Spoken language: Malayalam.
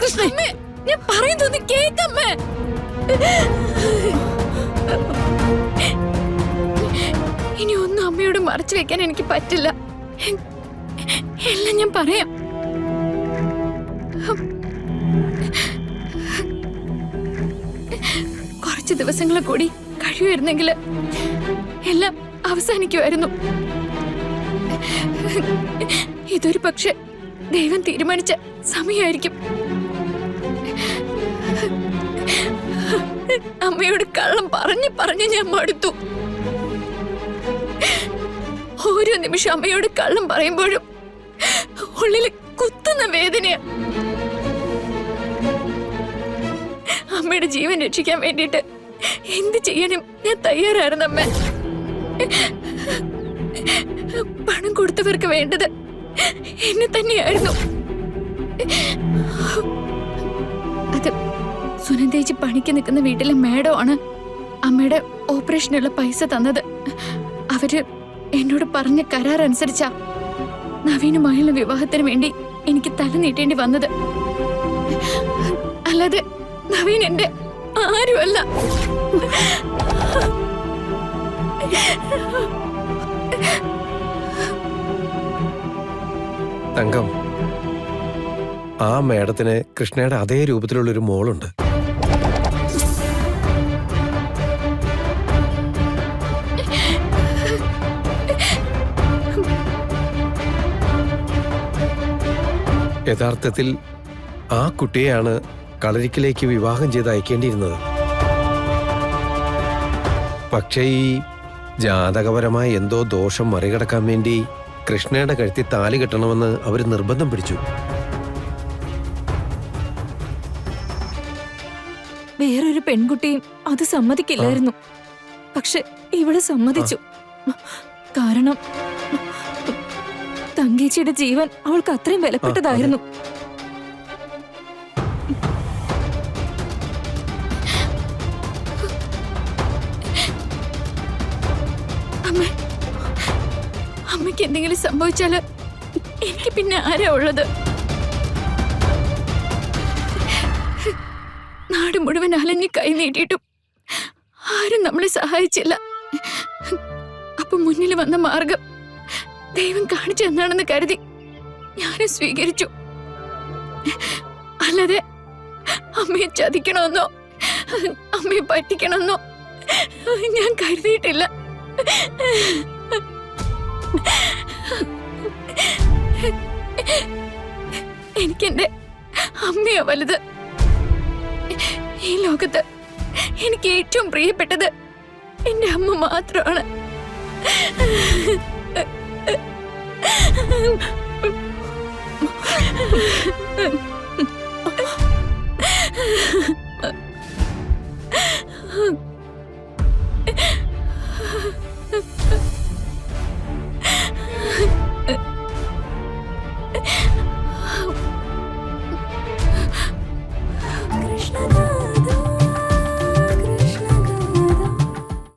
കൃഷ്ണ, ഞാൻ പറയുന്നൊന്ന് കേക്കമ്മേ. ഇനി ഒന്നും അമ്മയോട് മറച്ചു വെക്കാൻ എനിക്ക് പറ്റില്ല. എല്ലാം ഞാൻ പറയാം. കുറച്ച് ദിവസങ്ങൾ കൂടി കഴിയുമായിരുന്നെങ്കിൽ എല്ലാം അവസാനിക്കുമായിരുന്നു. ഇതൊരു പക്ഷെ ദൈവം തീരുമാനിച്ച സമയമായിരിക്കും. അമ്മയോട് കള്ളം പറഞ്ഞ് ഞാൻ മടുത്തു. ഓരോ നിമിഷം അമ്മയോട് കള്ളം പറയുമ്പോഴും ഉള്ളിൽ കുത്തുന്ന വേദനയാ. അമ്മയുടെ ജീവൻ രക്ഷിക്കാൻ വേണ്ടിയിട്ട് എന്ത് ചെയ്യാനും ഞാൻ തയ്യാറായിരുന്നു അമ്മ. പണം കൊടുത്തവർക്ക് വേണ്ടത് എന്നെ തന്നെയായിരുന്നു. അത് സുനന്ദേജി പണിക്ക് നിൽക്കുന്ന വീട്ടിലെ മേഡമാണ് അമ്മയുടെ ഓപ്പറേഷനുള്ള പൈസ തന്നത്. അവര് എന്നോട് പറഞ്ഞ കരാർ അനുസരിച്ചാ നവീനുമായുള്ള വിവാഹത്തിന് വേണ്ടി എനിക്ക് തല നീട്ടേണ്ടി വന്നത്. അല്ലാതെ നവീൻ എന്റെ ആരുമല്ല. തങ്കം, ആ മേഡത്തിന് കൃഷ്ണയുടെ അതേ രൂപത്തിലുള്ളൊരു മോളുണ്ട്. യഥാർത്ഥത്തിൽ ആ കുട്ടിയെയാണ് കളരിക്കിലേക്ക് വിവാഹം ചെയ്ത് അയക്കേണ്ടിയിരുന്നത്. പക്ഷേ ഈ ജാതകപരമായ എന്തോ ദോഷം മറികടക്കാൻ വേണ്ടി കൃഷ്ണയുടെ കഴുത്തിൽ താലി കെട്ടണമെന്ന് അവർ നിർബന്ധം പിടിച്ചു. വേറൊരു പെൺകുട്ടിയും അത് സമ്മതിക്കില്ലായിരുന്നു. പക്ഷെ ഇവള് സമ്മതിച്ചു. കാരണം തങ്കേച്ചിയുടെ ജീവൻ അവൾക്ക് അത്രയും വിലപ്പെട്ടതായിരുന്നു. അമ്മയ്ക്ക് എന്തെങ്കിലും സംഭവിച്ചാല് എനിക്ക് പിന്നെ ആരാ ഉള്ളത്? നാട് മുഴുവൻ അലഞ്ഞ് കൈ നീട്ടിയിട്ടും ആരും നമ്മളെ സഹായിച്ചില്ല. അപ്പൊ മുന്നിൽ വന്ന മാർഗം ദൈവം കാണിച്ചു എന്നാണെന്ന് കരുതി ഞാനും സ്വീകരിച്ചു. അല്ലാതെ അമ്മയെ ചതിക്കണമെന്നോ അമ്മയെ പറ്റിക്കണമെന്നോ ഞാൻ കരുതിയിട്ടില്ല. എനിക്കെന്റെ അമ്മയോ വലുത്. ഈ ലോകത്ത് എനിക്ക് ഏറ്റവും പ്രിയപ്പെട്ടത് എന്റെ അമ്മ മാത്രമാണ്.